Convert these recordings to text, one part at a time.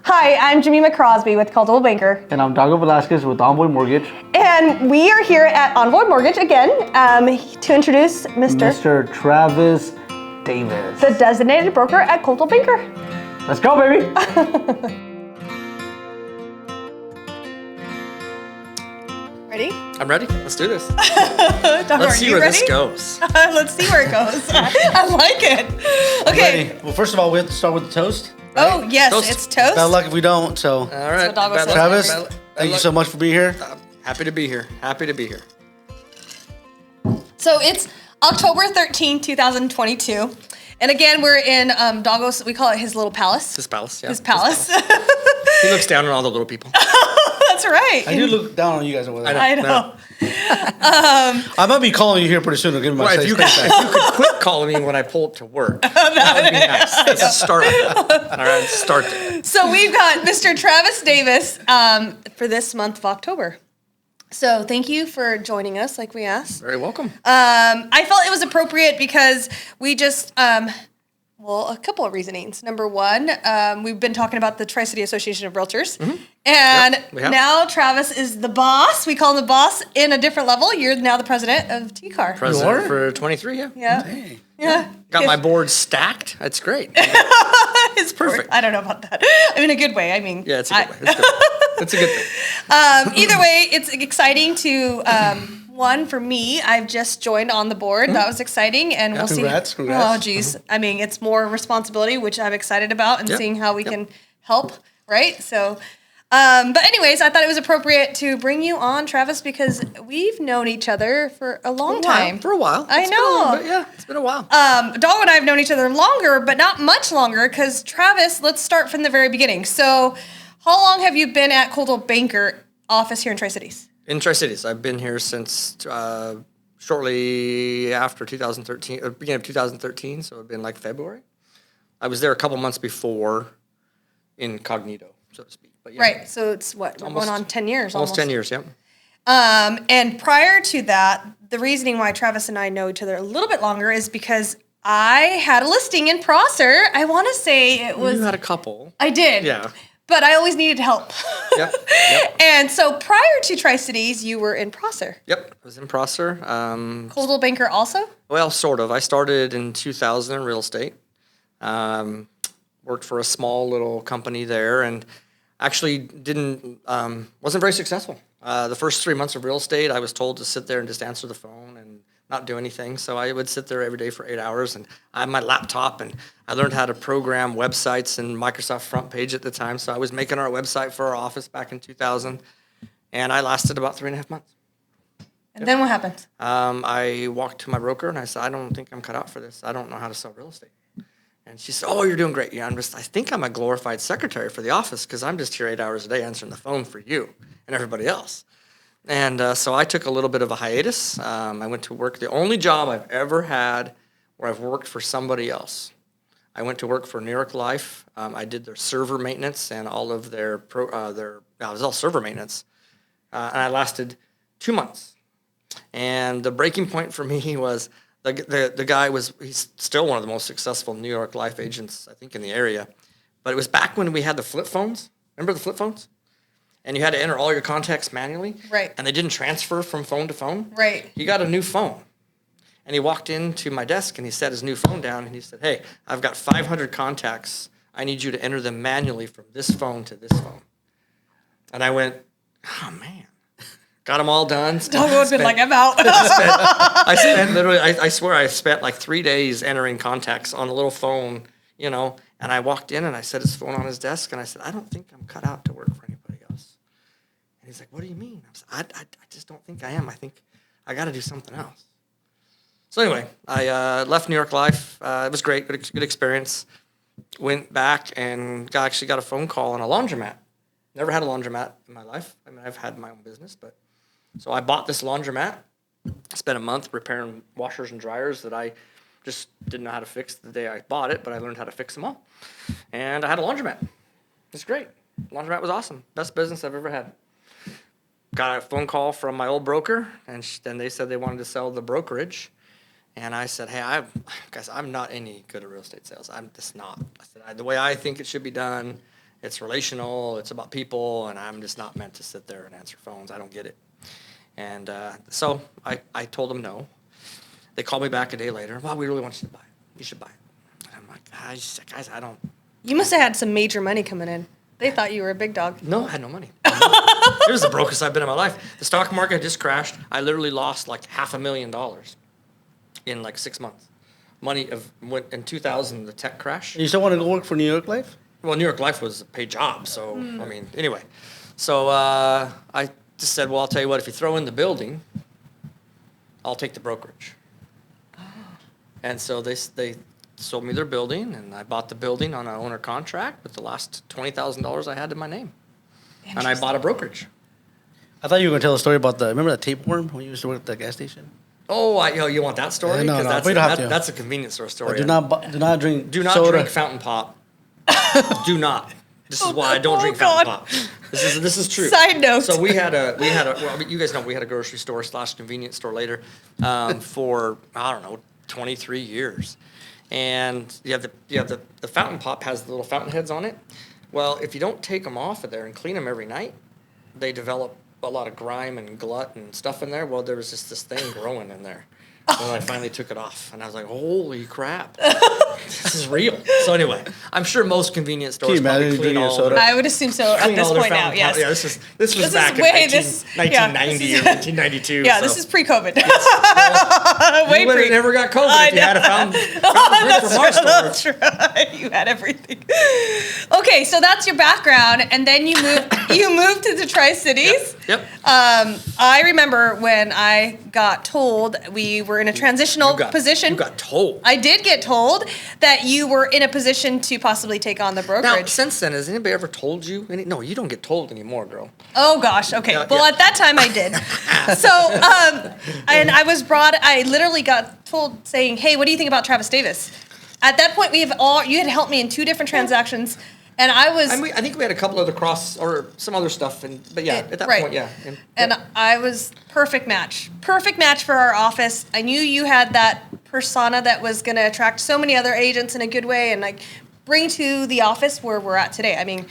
Hi, I'm Jemima Crosby with Coldwell Banker. And I'm Dago Velasquez with Envoy Mortgage. And we are here at Envoy Mortgage again to introduce Mr. Travis Davis, the designated broker at Coldwell Banker. Let's go, baby. Ready? I'm ready. Let's do this. Dago, Let's see where this goes. Let's see where it goes. I like it. Okay. Ready. Well, first of all, we have to start with the toast. Right? Oh, yes, Toast. it's toast. Bad luck if we don't, so. All right. That's what Dago says. Travis, Bad luck. thank you so much for being here. Happy to be here. Happy to be here. So it's October 13, 2022. And again, we're in Dago's, we call it his little palace. His palace, yeah. His palace. He looks down on all the little people. That's right. I do look down on you guys over there. I know. I might be calling you here pretty soon to give me my Right, if you could quit calling me when I pull up to work. That would be nice. Let's start. All right, start there. So we've got Mr. Travis Davis for this month of October. So thank you for joining us like we asked. Very welcome. I felt it was appropriate because we just, a couple of reasonings. Number one, we've been talking about the Tri-City Association of Realtors. Mm-hmm. And now Travis is the boss. We call him the boss in a different level. You're now the president of TCAR. President for 23, yeah. Yeah. Hey. Yeah. Got my board stacked. That's great. It's perfect. I don't know about that. I mean, a good way. I mean, Yeah, it's a good way. It's good. It's a good thing. Either way, it's exciting to, one, for me, I've just joined on the board. That was exciting. And we'll Congrats. see. Oh, geez. I mean, it's more responsibility, which I'm excited about, and seeing how we can help, right? So, but anyways, I thought it was appropriate to bring you on, Travis, because we've known each other for a long time. For a while. I know. Yeah, it's been a while. Dago and I have known each other longer, but not much longer, because Travis, let's start from the very beginning. So, how long have you been at Coldwell Banker office here in Tri-Cities? In Tri-Cities. I've been here since shortly after 2013, beginning of 2013, so it's been like February. I was there a couple months before incognito, so to speak. But yeah, Right, so it's what, we're going on 10 years almost. almost 10 years, yeah. And prior to that, the reasoning why Travis and I know each other a little bit longer is because I had a listing in Prosser. I want to say it was... You had a couple. I did. Yeah. But I always needed help. Yep. And so prior to Tri-Cities, you were in Prosser. Yep, I was in Prosser. Coldwell Banker also? Well, sort of. I started in 2000 in real estate. Worked for a small little company there, and actually wasn't very successful. The first 3 months of real estate, I was told to sit there and just answer the phone and not do anything. So I would sit there every day for 8 hours, and I had my laptop, and I learned how to program websites and Microsoft Front Page at the time. So I was making our website for our office back in 2000, and I lasted about 3.5 months. And then what happened? I walked to my broker, and I said, I don't think I'm cut out for this. I don't know how to sell real estate. And she said, oh, you're doing great. Yeah, I think I'm a glorified secretary for the office because I'm just here 8 hours a day answering the phone for you and everybody else. And so I took a little bit of a hiatus. I went to work. The only job I've ever had where I've worked for somebody else. I went to work for New York Life. I did their server maintenance and all of it was all server maintenance. And I lasted 2 months. And the breaking point for me was the guy he's still one of the most successful New York Life agents, I think, in the area. But it was back when we had the flip phones. Remember the flip phones? And you had to enter all your contacts manually. Right. And they didn't transfer from phone to phone. Right. He got a new phone. And he walked into my desk and he set his new phone down and he said, hey, I've got 500 contacts. I need you to enter them manually from this phone to this phone. And I went, oh, man. Got them all done. Dago would have been like, I'm out. I swear I spent like 3 days entering contacts on a little phone, and I walked in and I set his phone on his desk and I said, I don't think I'm cut out to work for anybody else. And he's like, what do you mean? I just don't think I am. I think I got to do something else. So anyway, I left New York Life. It was great, good experience. Went back and actually got a phone call on a laundromat. Never had a laundromat in my life. I mean, I've had my own business, but... So I bought this laundromat, spent a month repairing washers and dryers that I just didn't know how to fix the day I bought it, but I learned how to fix them all. And I had a laundromat. It's great. Laundromat was awesome. Best business I've ever had. Got a phone call from my old broker, and then they said they wanted to sell the brokerage. And I said, hey, guys, I'm not any good at real estate sales. I'm just not. I said, the way I think it should be done It's relational. It's about people, and I'm just not meant to sit there and answer phones. I don't get it. And so I told them no. They called me back a day later. Well, we really want you to buy it. You should buy it. And I'm like, guys, I don't. You must have had some major money coming in. They thought you were a big dog. No, I had no money. It was the brokest I've been in my life. The stock market just crashed. I literally lost like $500,000 in like 6 months. Money went in 2000, the tech crash. You still want to go work for New York Life? Well, New York Life was a paid job, so I mean, anyway. So I just said, well, I'll tell you what, if you throw in the building, I'll take the brokerage. And so they sold me their building, and I bought the building on an owner contract with the last $20,000 I had to my name. And I bought a brokerage. I thought you were going to tell a story about remember the tapeworm when you used to work at the gas station? Oh, you want that story? No, that's, we don't have to. That's a convenience store story. Do not drink Do not soda. drink fountain pop. Do not. This is why I don't drink fountain pop. This is true. Side note. So we had a well, you guys know we had a grocery store / convenience store later for I don't know 23 years, and you have the fountain pop has the little fountain heads on it. Well, if you don't take them off of there and clean them every night, they develop a lot of grime and glut and stuff in there. Well, there was just this thing growing in there. Well, I finally took it off, and I was like, "Holy crap, this is real." So anyway, I'm sure most convenience stores probably clean all. soda? I would assume so at this point now. Yes. Yeah, this was back in 1990 or 1992. Yeah, so. this is pre-COVID. You would have never got COVID if you had a fountain drink from our store. That's right. You had everything. Okay, so that's your background, and then you moved to the Tri-Cities. Yep. I remember when I got told we were in a transitional position. You got told. I did get told that you were in a position to possibly take on the brokerage. Now, since then, has anybody ever told you? No, you don't get told anymore, girl. Oh, gosh. Okay. Well, at that time I did. So, and I literally got told saying, hey, what do you think about Travis Davis? At that point, you had helped me in 2 different transactions. And I think we had a couple of the cross or some other stuff, but yeah, at that point, yeah. And I was perfect match for our office. I knew you had that persona that was going to attract so many other agents in a good way and like bring to the office where we're at today. I mean,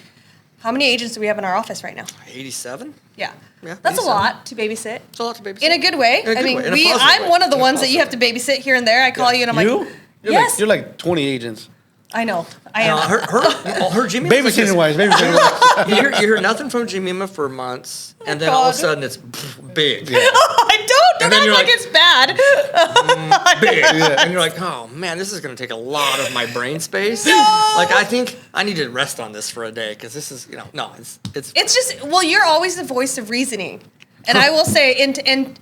how many agents do we have in our office right now? 87. Yeah. Yeah, that's 87. a lot to babysit. It's a lot to babysit. In a good way. In a good way. In a positive I'm way. one of the In a ones that positive you have to babysit here and there. I call you and I'm like, yes. You're like 20 agents. I know. I am. Her Jemima. Babysitting wise. You hear nothing from Jemima for months, and then all of a sudden it's big. Yeah. I don't act like it's bad. Big. Yeah. And you're like, oh man, this is going to take a lot of my brain space. No. Like I think I need to rest on this for a day because this is, it's just, well, you're always the voice of reasoning. And I will say, in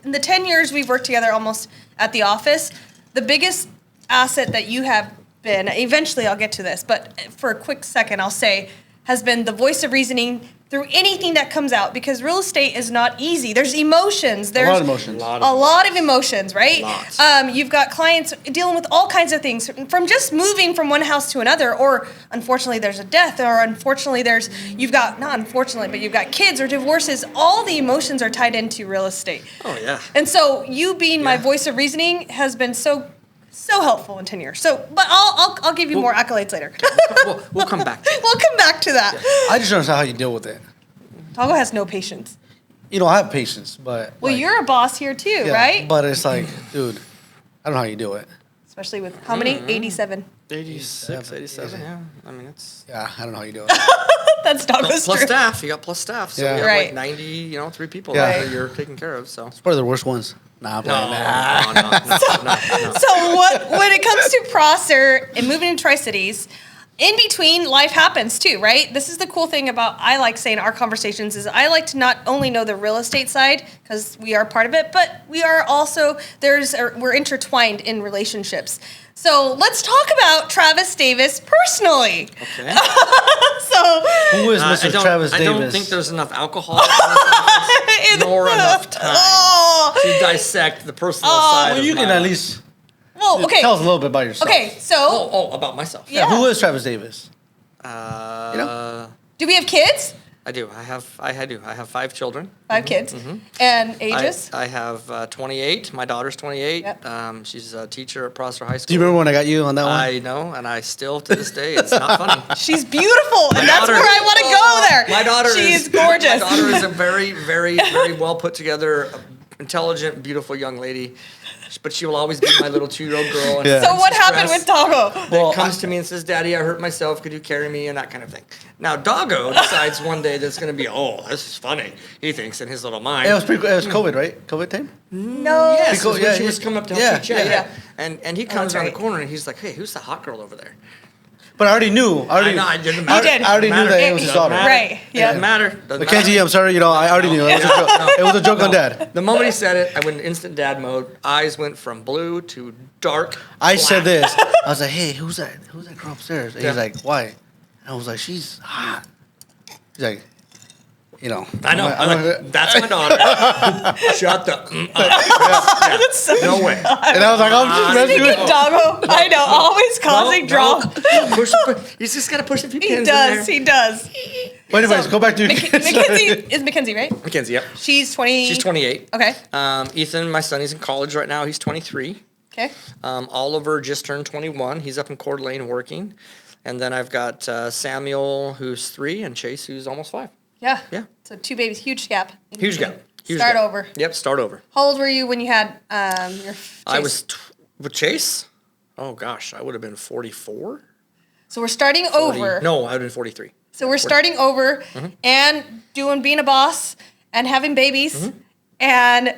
the 10 years we've worked together almost at the office, the biggest asset that you have been, eventually I'll get to this, but for a quick second I'll say, has been the voice of reasoning through anything that comes out, because real estate is not easy. There's emotions. There's a lot of emotions, right? Lots. You've got clients dealing with all kinds of things, from just moving from one house to another, or unfortunately there's a death, or unfortunately you've got kids or divorces. All the emotions are tied into real estate. Oh yeah. And so you being my voice of reasoning has been so helpful in 10 years. So, but I'll give you more accolades later. We'll come back to that. We'll come back to that. I just don't know how you deal with it. Togo has no patience. I have patience, but... Well, you're a boss here too, right? But it's like, dude, I don't know how you do it. Especially with how many? 87. 86, 87, yeah. I mean, it's... Yeah, I don't know how you do it. That's Togo's plus true. staff. You got plus staff. So Yeah. you have Right. like 90, 3 people Yeah. that you're taking care of, so... It's probably the worst ones. Nah, I'm playing No. So when it comes to Prosser and moving to Tri-Cities, in between, life happens too, right? This is the cool thing about, I like saying our conversations, is I like to not only know the real estate side, because we are part of it, but we are also, we're intertwined in relationships. So let's talk about Travis Davis personally. Okay. Who is Mr. Travis Davis? I don't think there's enough alcohol in this office, nor enough time to dissect the personal side Well, of you can my at life. least okay. tell us a little bit about yourself. Okay, so about myself. Yeah. Who is Travis Davis? do we have kids? I do. I have 5 children. 5 kids. And ages? I have 28. My daughter's 28. Yep. She's a teacher at Prosser High School. Do you remember when I got you on that one? I know, and I still, to this day, it's not funny. She's beautiful, and that's where I want My daughter She's gorgeous. My daughter is a very, very, very well put together, intelligent, beautiful young lady. But she will always be my little 2-year-old girl. And So what happened with Doggo? Well, comes to me and says, "Daddy, I hurt myself. Could you carry me?" And that kind of thing. Now, Doggo decides one day that's going to be, "Oh, this is funny." He thinks in his little mind. It was COVID, right? COVID time? No. Yes, Because- when she was coming up to help teach. yeah. And he comes that's around right. the corner and he's like, "Hey, who's the hot girl over there?" But I already knew. I know, it didn't You matter. did. I already knew that it was his Doesn't daughter. matter. Right, yeah. Doesn't matter. Doesn't Mackenzie, matter. I'm sorry. I already knew. It was a joke. It was a joke on Dad. The moment he said it, I went in instant dad mode. Eyes went from blue to dark. I said black. this. I was like, "Hey, who's that? Who's that girl upstairs?" And he's Yeah. like, "Why?" And I was like, "She's hot." He's like, "You know." I know. I'm like, That's my daughter. Shut the. No way. and I was like, "I'm just messing Speaking with of Doggo, I know, always causing drama. Push, you just gotta push a few He pins does. in He does. But anyways, go back to your kids. Mackenzie is Mackenzie, right? there. Mackenzie, yep. She's 20. She's 28. Okay. Ethan, my son, he's in college right now. He's 23. Okay. Oliver just turned 21. He's up in Coeur d'Alene working. And then I've got Samuel, who's 3, and Chase, who's almost 5. Yeah. Yeah. So 2 babies, huge gap. Huge gap. Huge Start gap. over. Yep, start over. How old were you when you had your? I Chase? was with Chase. Oh gosh, I would have been 44. So we're starting 40 over. No, I would have been 43. So we're starting over Mm-hmm. and being a boss and having babies. Mm-hmm. And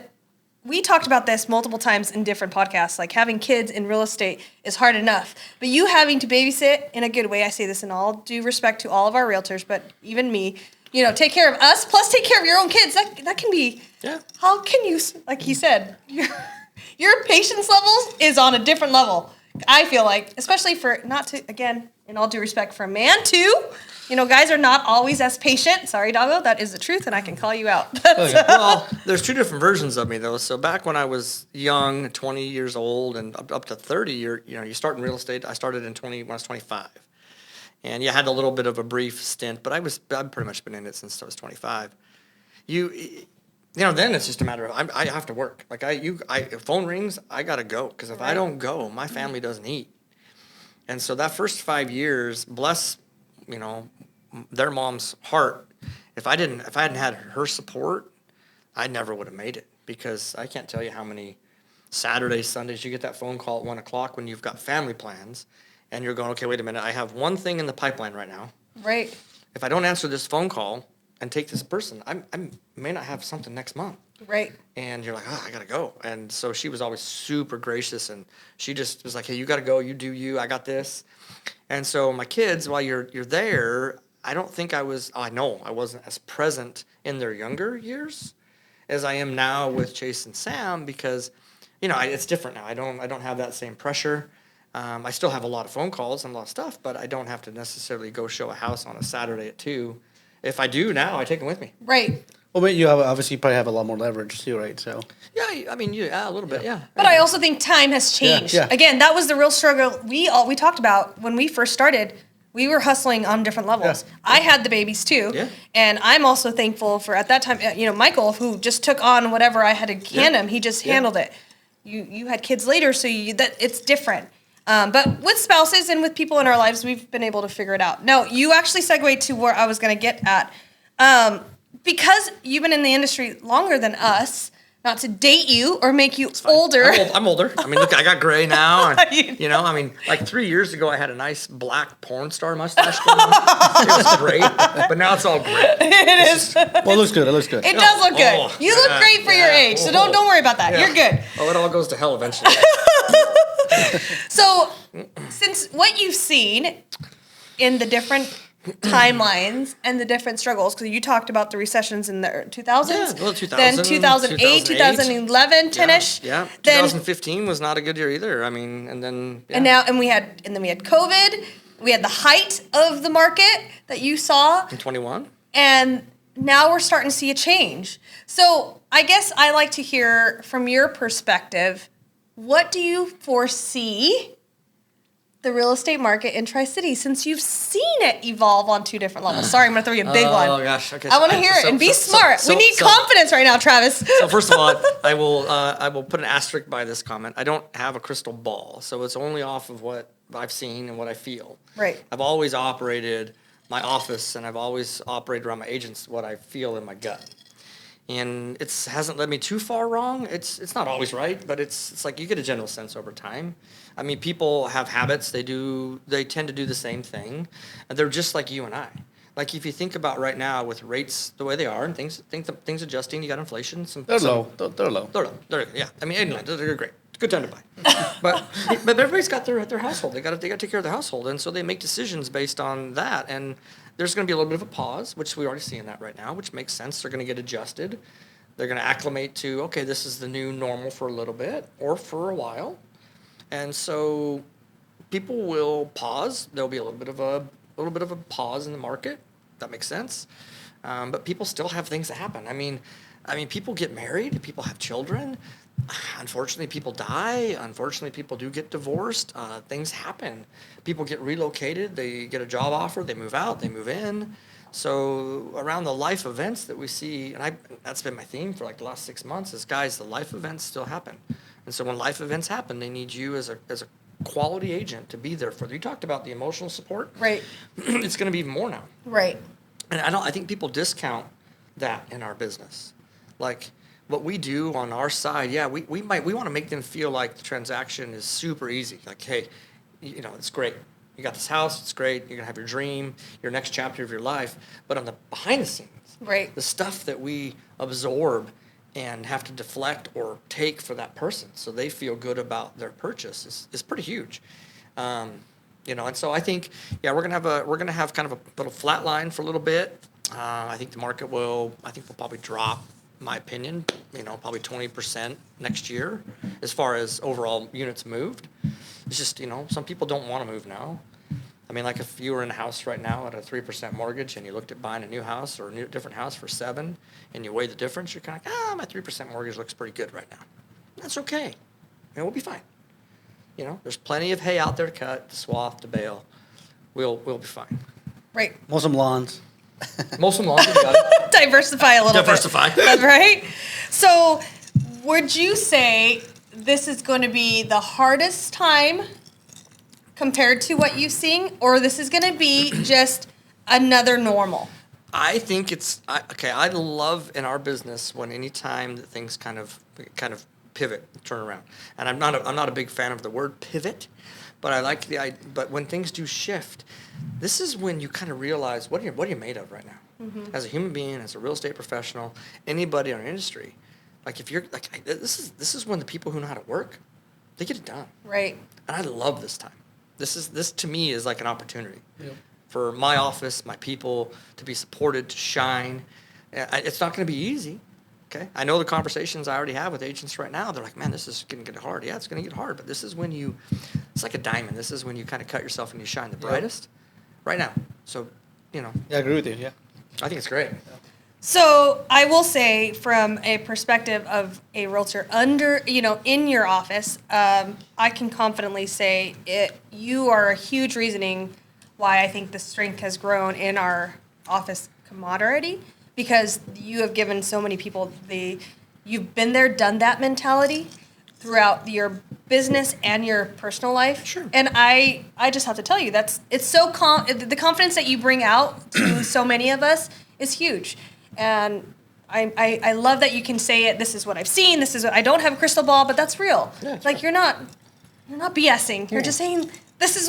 we talked about this multiple times in different podcasts. Like having kids in real estate is hard enough, but you having to babysit in a good way. I say this in all due respect to all of our realtors, but even me. You know, take care of us plus take care of your own kids. That can be. Yeah. How can you? Like he said, your patience levels is on a different level. I feel like, especially for not to again, in all due respect, for a man too. You know, guys are not always as patient. Sorry, Doggo, that is the truth, and I can call you out. Well, there's 2 different versions of me though. So back when I was young, 20 years old, and up to 30, you start in real estate. I started when I was 25, and you had a little bit of a brief stint, but I've pretty much been in it since I was 25. Then it's just a matter of I have to work. Like if phone rings, I gotta go because if I don't go, my family doesn't eat. And so that first 5 years, bless their mom's heart. If I hadn't had her support, I never would have made it because I can't tell you how many Saturdays, Sundays you get that phone call at 1 o'clock when you've got family plans and you're going, okay, wait a minute, I have one thing in the pipeline right now. Right. If I don't answer this phone call and take this person, I may not have something next month. Right. And you're like, oh, I gotta go. And so she was always super gracious, and she just was like, hey, you gotta go. You do you. I got this. And so my kids, while you're there, I don't think I know I wasn't as present in their younger years as I am now with Chase and Sam because, it's different now. I don't have that same pressure. I still have a lot of phone calls and a lot of stuff, but I don't have to necessarily go show a house on a Saturday at 2. If I do now, I take them with me. Right. Well, but you obviously probably have a lot more leverage too, right? So. Yeah, I mean, a little bit, yeah. But I also think time has changed. Yeah. Again, that was the real struggle we talked about when we first started. We were hustling on different levels. Yeah. I had the babies too. Yeah. And I'm also thankful for, at that time, Michael, who just took on whatever I had to hand him. He just handled it. You had kids later, so it's different. But with spouses and with people in our lives, we've been able to figure it out. Now, you actually segued to where I was going to get at. Because you've been in the industry longer than us, not to date you or make you older. I'm older. I mean, look, I got gray now. And, like 3 years ago, I had a nice black porn star mustache going on. It was great. But now it's all gray. It is. Well, it looks good. It looks good. It does look good. Oh, You look yeah, great for your yeah. age, so don't worry about that. Yeah. You're good. Oh, it all goes to hell eventually. So, since what you've seen in the different timelines and the different struggles, because you talked about the recessions in the 2000s, Yeah, well, 2000, then 2008, 2011, 10ish. Yeah. Then 2015 was not a good year either. I mean, and then yeah. and we had COVID. We had the height of the market that you saw, in 21. and now we're starting to see a change. So I guess I like to hear from your perspective, what do you foresee the real estate market in Tri-Cities since you've seen it evolve on 2 different levels? Sorry, I'm going to throw you a big one. Oh, gosh. Okay. I want to hear it and be smart. We need confidence right now, Travis. So first of all, I will put an asterisk by this comment. I don't have a crystal ball, so it's only off of what I've seen and what I feel. Right. I've always operated my office, and I've always operated around my agents what I feel in my gut. And it hasn't led me too far wrong. It's not always right, but it's like you get a general sense over time. I mean, people have habits. They tend to do the same thing. And they're just like you and I. Like if you think about right now with rates the way they are and things adjusting, you got inflation. They're low. They're low. Yeah. I mean, they're great. It's a good time to buy. but everybody's got their household. They got to take care of their household, and so they make decisions based on that. And there's going to be a little bit of a pause, which we already see in that right now, which makes sense. They're going to get adjusted. They're going to acclimate to, okay, this is the new normal for a little bit or for a while. And so people will pause. There'll be a little bit of a pause in the market. That makes sense. But people still have things that happen. I mean, people get married. People have children. Unfortunately, people die. Unfortunately, people do get divorced. Things happen. People get relocated. They get a job offer. They move out. They move in. So around the life events that we see, and that's been my theme for like the last 6 months, is guys, the life events still happen. And so when life events happen, they need you as a quality agent to be there for them. You talked about the emotional support. Right. It's going to be even more now. Right. And I think people discount that in our business. Like what we do on our side, we want to make them feel like the transaction is super easy. Like, hey, it's great. You got this house, it's great. You're gonna have your dream, your next chapter of your life. But on the behind the scenes, right, the stuff that we absorb and have to deflect or take for that person, so they feel good about their purchase, is pretty huge. And so I think, we're gonna have kind of a little flat line for a little bit. I think the market will probably drop, in my opinion, probably 20% next year as far as overall units moved. It's just, some people don't want to move now. I mean, like if you were in a house right now at a 3% mortgage and you looked at buying a new house or a different house for 7% and you weigh the difference, you're kind of like, my 3% mortgage looks pretty good right now. That's okay. We'll be fine. There's plenty of hay out there to cut, to swath, to bale. We'll be fine. Right. Mow some lawns. Most of them you got it. Diversify a little bit. That's right. So would you say this is going to be the hardest time compared to what you've seen, or this is going to be just another normal? I think I love in our business when any time that things kind of pivot, turn around. And I'm not a big fan of the word pivot, but I like but when things do shift, this is when you kind of realize what are you made of right now, as a human being, as a real estate professional, anybody in our industry. Like if you're like this is when the people who know how to work, they get it done. Right. And I love this time. This to me is like an opportunity for my office, my people to be supported, to shine. It's not going to be easy. Okay, I know the conversations I already have with agents right now. They're like, man, this is going to get hard. Yeah, it's going to get hard, but this is when it's like a diamond. This is when you kind of cut yourself and you shine the brightest right now. So, Yeah, I agree with you, yeah. I think it's great. So I will say from a perspective of a realtor in your office, I can confidently say you are a huge reasoning why I think the strength has grown in our office camaraderie, because you have given so many people you've been there, done that mentality throughout your business and your personal life. Sure. And I just have to tell you, it's so the confidence that you bring out to so many of us is huge. And I love that you can say it. This is what I've seen. This is what I don't have a crystal ball, but that's real. Yeah, like you're not BSing. You're just saying this is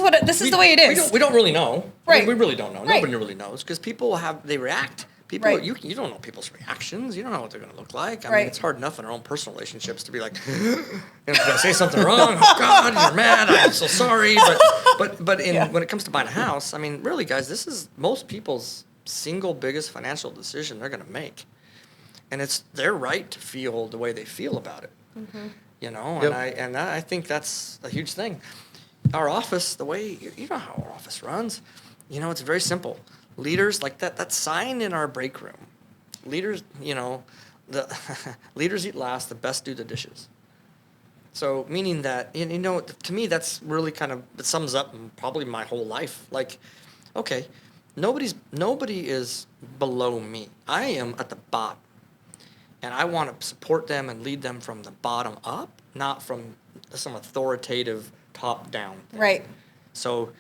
the way it is. We don't really know. Right. I mean, we really don't know. Right. Nobody really knows because people they react. People, right. you don't know people's reactions. You don't know what they're going to look like. I right. mean, it's hard enough in our own personal relationships to be like, did I say something wrong? Oh God, you're mad. I'm so sorry. But when it comes to buying a house, I mean, really, guys, this is most people's single biggest financial decision they're going to make, and it's their right to feel the way they feel about it. Mm-hmm. Yep. And I think that's a huge thing. Our office, the way you know how our office runs, it's very simple. Leaders like that sign in our break room. Leaders, the leaders eat last, the best do the dishes. So meaning that, to me, that's really it sums up probably my whole life. Like, okay, nobody is below me. I am at the bottom. And I want to support them and lead them from the bottom up, not from some authoritative top down thing. Right. So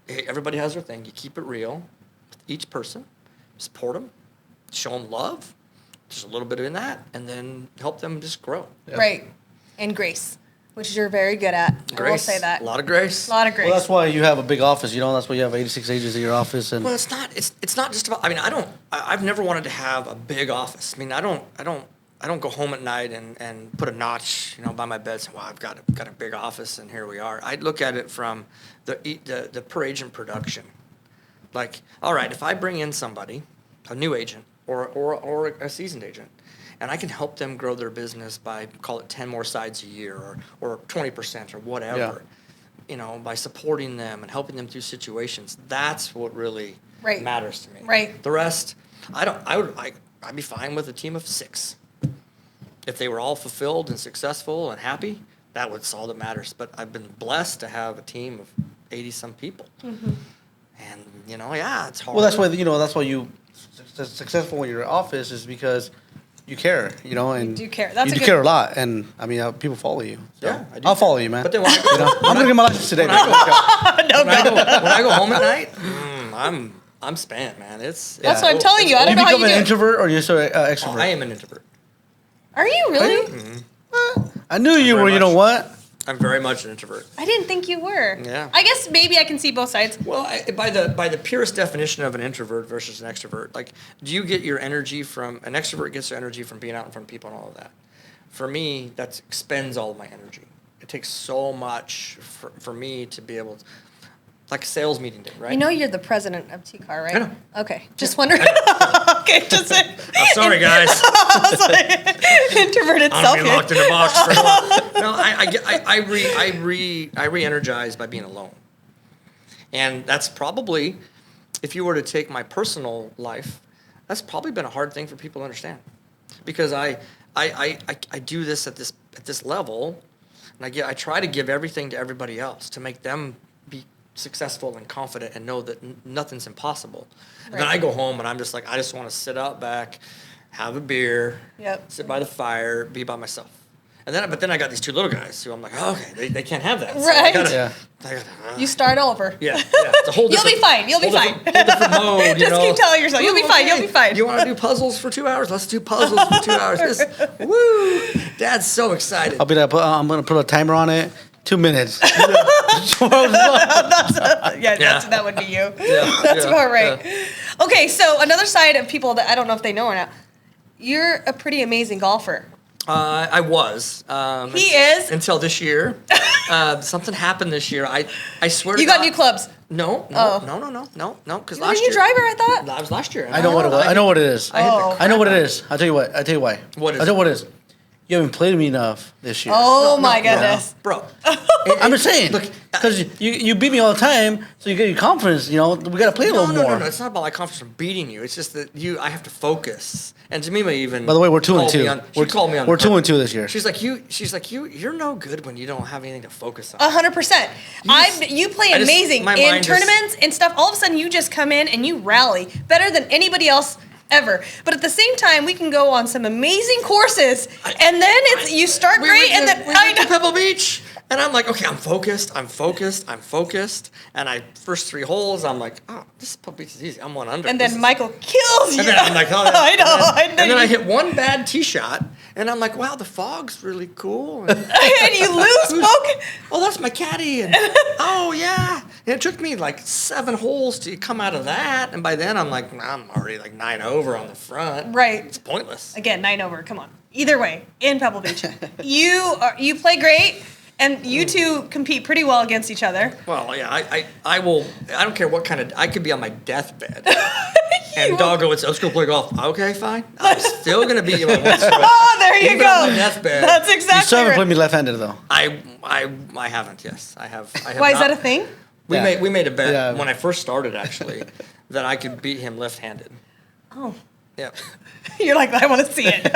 hey, everybody has their thing. You keep it real. each person, support them, show them love, just a little bit in that, and then help them just grow. Yeah. Right. And grace, which you're very good at. Grace. I will say that. A lot of grace. A lot of grace. Well, that's why you have a big office. That's why you have 86 agents in your office. And Well, it's not just about. I mean, I've never wanted to have a big office. I mean, I don't go home at night and put a notch, by my bed saying, "Wow, I've got a big office, and here we are." I look at it from the per agent production. Like, all right, if I bring in somebody, a new agent or a seasoned agent, and I can help them grow their business by, call it 10 more sides a year or 20% or whatever, by supporting them and helping them through situations, that's what really matters to me. Right. The rest, I'd be fine with a team of 6. If they were all fulfilled and successful and happy, that's all that matters. But I've been blessed to have a team of 80-some people. Mm-hmm. And, it's hard. Well, that's why you successful in your office is because you care, and you do care. You do care a lot, and I mean, people follow you. So yeah, I do. I'll follow you, man. But then when I go, I'm gonna get my license today. When I go home at night, I'm spent, man. That's what I'm telling you. I don't know how you do. You become an introvert or you're so extrovert? I am an introvert. Are you really? Mm-hmm. I knew you were. You know what? I'm very much an introvert. I didn't think you were. Yeah. I guess maybe I can see both sides. Well, by the purest definition of an introvert versus an extrovert, like, do you get your energy from an extrovert gets their energy from being out in front of people and all of that? For me, that expends all of my energy. It takes so much for me to be able to, like a sales meeting day, right? You're the president of TCAR, right? I know. Okay, just wondering. Okay, just sorry, guys. I was like, introverted self. I'm locked in a box for a while. No, I re-energize by being alone, and that's probably, if you were to take my personal life, that's probably been a hard thing for people to understand, because I do this at this level, and I try to give everything to everybody else to make them be successful and confident and know that nothing's impossible. And then I go home and I'm just like, I just want to sit out back, have a beer, sit by the fire, be by myself. But then I got these 2 little guys who I'm like, oh, okay, they can't have that. So right. You start over. Yeah. It's a whole You'll be fine. You'll be fine. Whole different mode, Just keep telling yourself, you'll be fine. You'll be fine. You want to do puzzles for 2 hours? Let's do puzzles for 2 hours. Woo! Dad's so excited. I'm gonna put a timer on it. 2 minutes. That would be you. That's about right. Yeah. Okay, so another side of people that I don't know if they know or not, you're a pretty amazing golfer. I was. He is. Until this year. Something happened this year. I swear to God. You got new clubs? No. Because last year. Were you a driver, I thought? That was last year. I know what it was. I know what it is. I know what it is. I'll tell you what. Why. What is it? I'll tell you what it is. You haven't played me enough this year. Oh, my goodness. Bro. I'm just saying. Look, because you beat me all the time, so you get your confidence. We got to play a little more. No. It's not about my confidence from beating you. It's just that I have to focus. And Jemima even. By the way, we're 2-2. She called me on. We're 2-2 this year. She's like, you're no good when you don't have anything to focus on. 100%. You play amazing in tournaments and stuff. All of a sudden, you just come in and you rally better than anybody else ever. But at the same time, we can go on some amazing courses, and then you start great, and then we went to Pebble Beach, and I'm like, okay, I'm focused, and first 3 holes, I'm like, oh, this Pebble Beach is easy. I'm 1 under. And then Michael kills you. And then I'm like, oh, I know. And then I hit 1 bad tee shot, and I'm like, wow, the fog's really cool. And you lose focus. Oh, that's my caddy. And, oh, yeah. And it took me like 7 holes to come out of that. And by then, I'm like, I'm already like 9 over on the front. Right. It's pointless. Again, 9 over. Come on. Either way, in Pebble Beach. You play great. And you two compete pretty well against each other. Well, yeah, I will. I don't care what kind of. I could be on my deathbed, and Doggo would say, "Let's go play golf." Okay, fine. I'm still gonna be my one stroke. Oh, there you Even go. on my deathbed. That's exactly. You still haven't right. played me left-handed though. I haven't. Yes, I have. Why, is that a thing? We made a bet when I first started actually that I could beat him left-handed. Oh. Yeah. You're like, I want to see it.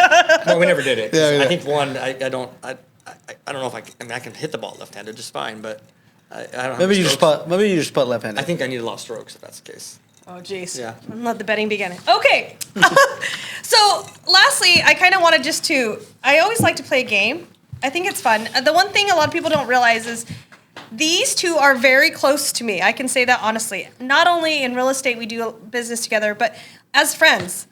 No, we never did it. Yeah. I think I don't know if I can hit the ball left-handed just fine, but I don't. Maybe you just putt left-handed. I think I need a lot of strokes if that's the case. Oh, jeez. Yeah. Let the betting begin. Okay. So, lastly, I kind of wanted I always like to play a game. I think it's fun. The one thing a lot of people don't realize is these two are very close to me. I can say that honestly. Not only in real estate, we do business together, but as friends.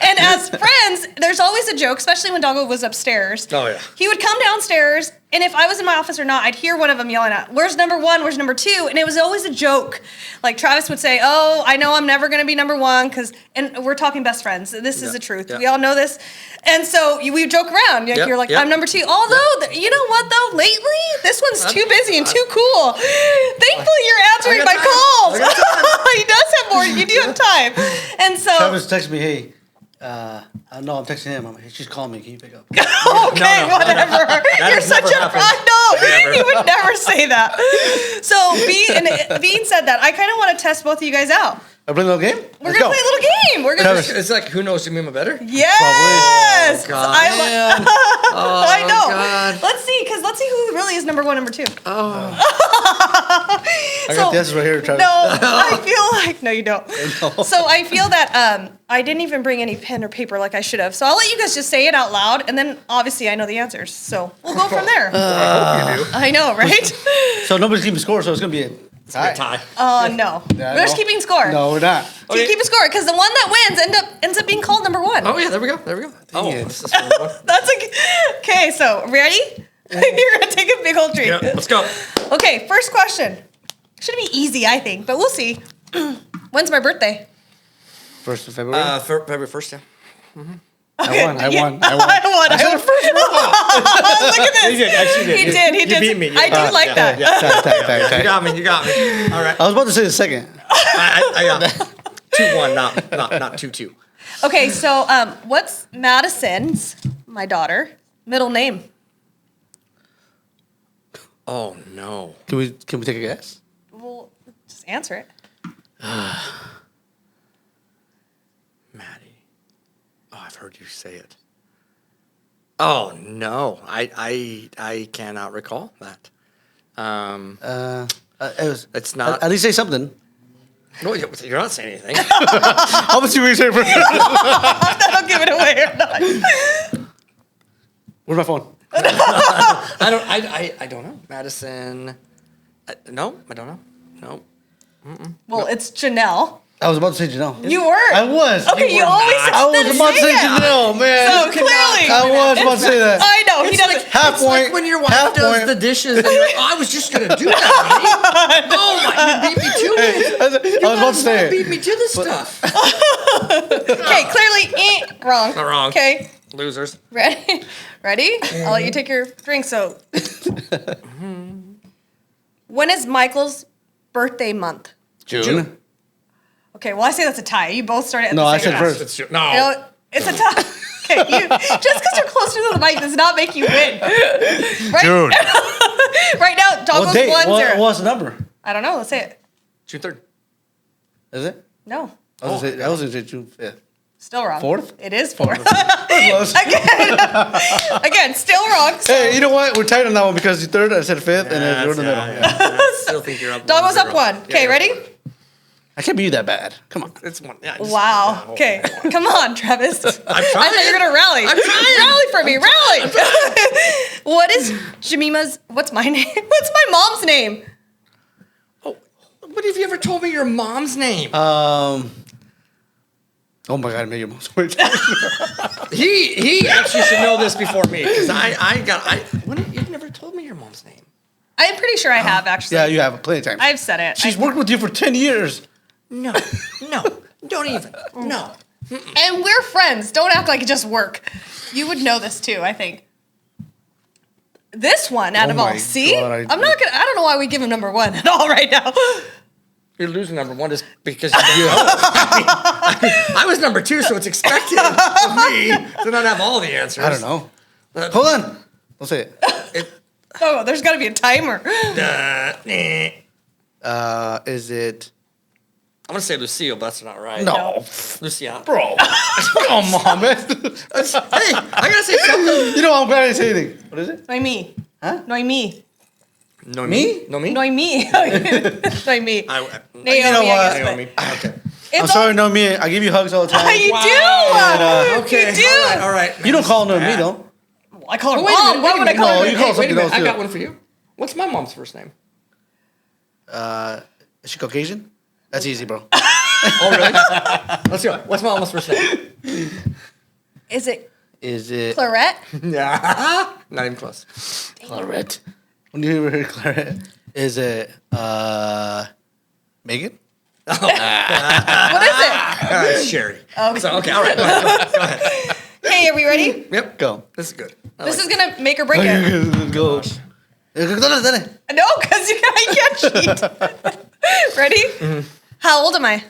And as friends, there's always a joke, especially when Doggo was upstairs. Oh, yeah. He would come downstairs, and if I was in my office or not, I'd hear one of them yelling out, "Where's number one? Where's number two?" And it was always a joke. Like Travis would say, "Oh, I know I'm never going to be number one," and we're talking best friends. This is the truth. Yeah. We all know this. And so we joke around. Like, you're like, "I'm number two." Although, you know what, though? Lately, this one's too busy and too cool. Thankfully, you're answering my calls. He does have more. You do have time. And so Travis texted me, "Hey, no, I'm texting him. She's calling me. Can you pick up?" Okay, whatever. You're such a fraud. No, he would never say that. So Bean said that. I kind of want to test both of you guys out. I play a little game? We're gonna play a little game. We're gonna. It's like who knows Jemima better? Yes. Oh, God. I know. God. Let's see who really is number one, number two. Oh. I got the answers right here, Travis. No, I feel like no, you don't. So I feel that I didn't even bring any pen or paper like I should have. So I'll let you guys just say it out loud, and then obviously I know the answers. So we'll go from there. I hope you do. I know, right? So nobody's keeping score, so it's going to be a Tie. No. Yeah, We're just keeping score. No, we're not. Keep a score, because the one that wins ends up being called number one. Oh yeah, there we go. it. This is fun. That's okay. So ready? You're gonna take a big old drink. Yeah, let's go. Okay, first question. Should be easy, I think, but we'll see. When's my birthday? 1st of February. February 1st, yeah. I won. I said first Look at this. You did, actually He did. You beat me. I do like that. You got me. All right. I was about to say the second. I 2-1, not 2-2. Okay, so what's Madison's, my daughter, middle name? Oh no. Can we take a guess? Well, just answer it. Maddie. Oh, I've heard you say it. Oh no, I cannot recall that. It's not. At least say something. No, you're not saying anything. How much you say for? That'll give it away or not. Where's my phone? I don't know. Madison. No, I don't know. No. Well, it's Janelle. I was about to say Janelle. You were. I was. Okay, you always said I was about to say Janelle, man. So clearly. I was about to say that. I know. He doesn't. Half It's point. like when your wife half does point. the dishes and you're like, oh, I was just going to do that, honey. Oh, my, you beat me to it. I was about to say beat it. me to this stuff. Okay, clearly, wrong. Not wrong. Okay, Losers. ready? Ready? I'll let you take your drink. So, when is Michael's birthday month? June. Okay, well, I say that's a tie. You both started at No, the I same said time. first. It's true. No. You know, it's a tie. Okay, just because you're closer to the mic does not make you win. Right? June. Right now, Doggles What date? 1-0. What's the number? I don't know. Let's say it. June 3rd. Is it? No, I was going to say June 5th. still wrong. 4th? It is 4th. Close. Again, still wrong. So. Hey, you know what? We're tight on that one because you're 3rd, I said 5th, and then you're in the middle. I still think you're up. Doggles up 1-0. 1. Okay, Yeah, ready? I can't be that bad. Come on. It's one. Yeah, Wow. Okay. Come on, Travis. I'm trying. I thought you were gonna rally. I'm trying. Rally for me. Rally. What is Jemima's? What's my name? What's my mom's name? Oh, what have you ever told me your mom's name? Oh my God, I made your mom's wait. He actually should know this before me because you've never told me your mom's name. I'm pretty sure I have actually. Yeah, you have plenty of time. I've said it. She's worked with you for 10 years. No, don't even. No. And we're friends. Don't act like it just work. You would know this too, I think. This one out Oh of all. my See? God, I don't know why we give him number 1 at all right now. You're losing number 1 just because you don't know. I was number 2, so it's expected of me to not have all the answers. I don't know. Hold on. Don't say it. Oh, there's got to be a timer. Is it? I'm gonna say Lucille, but that's not right. No. Lucia. Bro. Come on, man. Hey, I gotta say something. You know, I'm glad I didn't say anything. What is it? Noemi. Huh? Noemi. No Me? No me? Noemi. Noemi. Naomi, You know I what? guess, Naomi. Okay. I'm sorry, no me. I give you hugs all the time. You Wow. do. Okay. You do. All right. You don't call no me, though. I call her Oh, wait a mom. minute, Why would I call No, her? you call Wait a something minute. else, I too. got one for you. What's my mom's first name? Is she Caucasian? That's easy, bro. Oh, really? Let's go. What's my mom's first name? Is it Clarette? Yeah. Not even close. Clarette. When you hear Clarette, is it Megan? What is it? It's Sherry. Okay. So, okay, all right. Go ahead. Hey, are we ready? Yep. Go. This is good. This is gonna make or break it. Go. Dale. No, because I can't cheat. Ready? Mm-hmm. How old am I?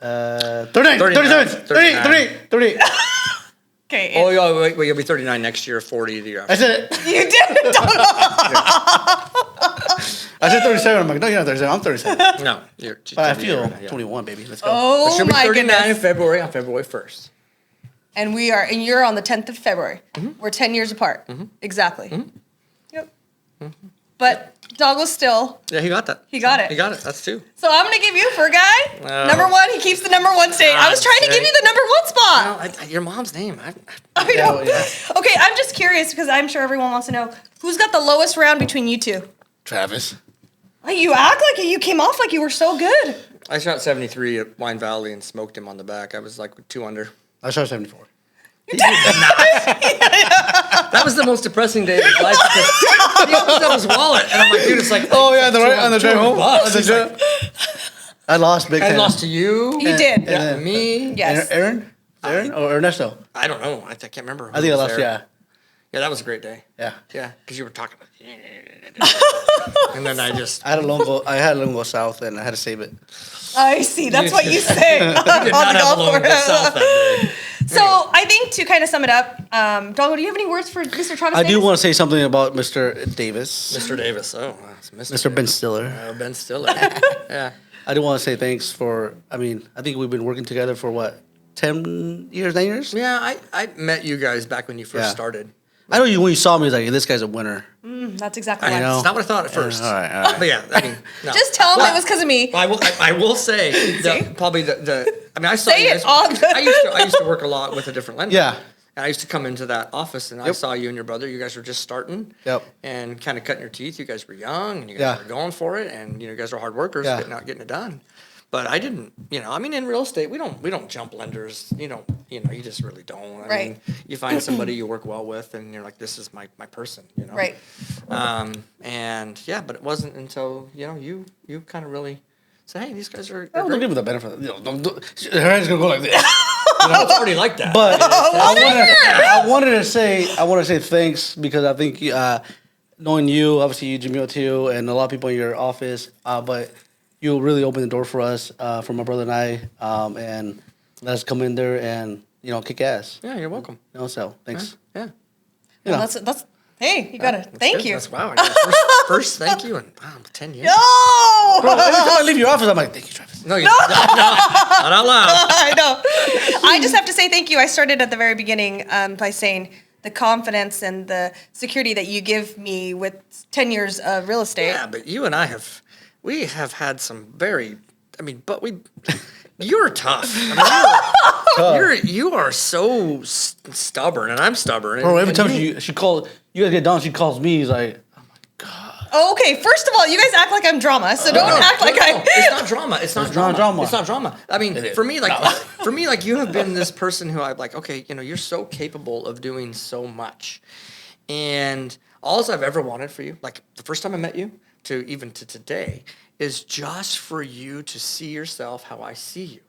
39, 37, 38. Okay. Oh, yeah, wait, you'll be 39 next year, 40 the year after. I said it. You did. I said 37. I'm like, no, you're not 37. I'm 37. No, you're. But I feel 21, baby. Let's go. Oh She'll be my 39 goodness. in February, on February 1st. And you're on the 10th of February. We're 10 years apart. Exactly. Yep. But Dog was still. Yeah, he got that. He got it. He got it. That's 2. So I'm gonna give you for a guy. Number 1, he keeps the number 1 state. I was trying to give you the number 1 spot. Well, your mom's name. I know. Yeah. Okay, I'm just curious because I'm sure everyone wants to know who's got the lowest round between you two. Travis. You act like you came off like you were so good. I shot 73 at Wine Valley and smoked him on the back. I was like 2 under. I shot 74. He did not. That was the most depressing day of his life because he opens up his wallet and I'm like, dude, it's like, Oh, yeah, on the drive home. I lost big I time. lost to you. You did. Yeah, me. Yes. Aaron or Ernesto? I don't know. I can't remember. I think I lost, Yeah, that was a great day. Yeah. Yeah, because you were talking. And then I had a long go south and I had to save it. I see. That's what you say on did the not have golf a long course. myself that day. So I think to kind of sum it up, Doggo, do you have any words for Mr. Travis I do Davis? want to say something about Mr. Davis. Mr. Davis. Oh, wow. It's Mr. Ben Stiller. Ben Stiller. Yeah. I do want to say thanks for, I think we've been working together for what, 10 years, 9 years? Yeah, I met you guys back when you first started. I know you when you saw me, I was like, this guy's a winner. That's exactly I right. know. It's not what I thought at first. All right. But yeah, I mean, no. Just tell him it was because of me. I will say probably the I mean I saw Say you it guys, on the- I used to work a lot with a different lender. Yeah. And I used to come into that office and I saw you and your brother. You guys were just starting. Yep. And kind of cutting your teeth. You guys were young and you guys were going for it and you guys were hard workers, getting it done. But I didn't, in real estate we don't jump lenders. You just really don't. I mean, you find somebody you work well with and you're like, this is my person, Right. And yeah, but it wasn't until, you kind of really said, hey, these guys are. Don't give me the benefit. Her hand's gonna go like this. It's already like that. But I wanted to say thanks because I think knowing you, obviously you, Jemima too, and a lot of people in your office, but you really opened the door for us, for my brother and I, and let us come in there and kick ass. Yeah, you're welcome. So thanks. Yeah. Well, that's hey, you got it. Thank you. That's wow. First thank you in 10 years. No! Bro, every time I leave your office, I'm like, thank you, Travis. No, not out loud. I know. I just have to say thank you. I started at the very beginning by saying the confidence and the security that you give me with 10 years of real estate. Yeah, but you and I have had some you're tough. You are so stubborn, and I'm stubborn. Bro, every time you guys get down, she calls me. He's like, oh my god. Okay, first of all, you guys act like I'm drama, so don't act like I. It's not drama. It's not drama. drama. It's not drama. I mean, for me, you have been this person who I'm like, okay, you're so capable of doing so much, and all I've ever wanted for you, like the first time I met you to today, is just for you to see yourself how I see you.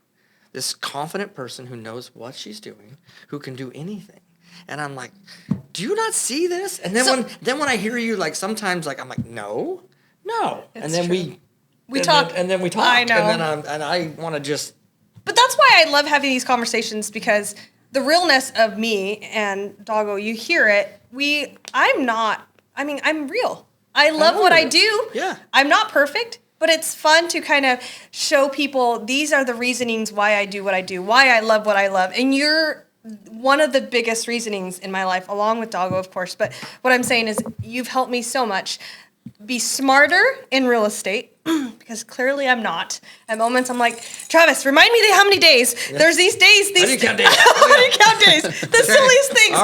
This confident person who knows what she's doing, who can do anything. And I'm like, do you not see this? And then when I hear you, like sometimes like I'm like, no. And then we talk. And then we talk. I know. And I want to just. But that's why I love having these conversations because the realness of me and Doggo, you hear it. I'm real. I love what I do. Yeah. I'm not perfect, but it's fun to kind of show people these are the reasonings why I do what I do, why I love what I love. And you're one of the biggest reasonings in my life, along with Doggo, of course. But what I'm saying is you've helped me so much be smarter in real estate because clearly I'm not. At moments I'm like, Travis, remind me how many days. Yeah. There's these days. How do you count days? How do you count days? The silliest things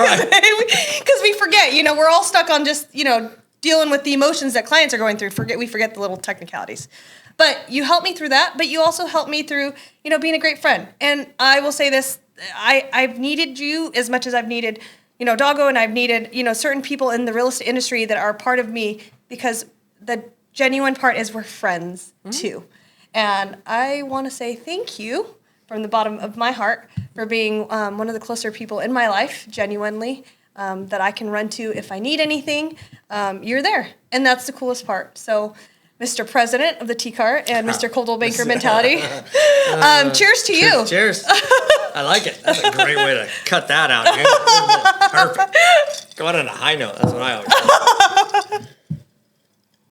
because we forget. We're all stuck on just dealing with the emotions that clients are going through. We forget the little technicalities. But you helped me through that, but you also helped me through, being a great friend. And I will say this, I've needed you as much as I've needed, Doggo, and I've needed, certain people in the real estate industry that are part of me, because the genuine part is we're friends too. And I want to say thank you from the bottom of my heart for being one of the closer people in my life, genuinely, that I can run to if I need anything. You're there, and that's the coolest part. So, Mr. President of the TCAR and Mr. Coldwell Banker Mentality, cheers to you. Cheers. I like it. That's a great way to cut that out. Perfect. Go out on a high note. That's what I always say.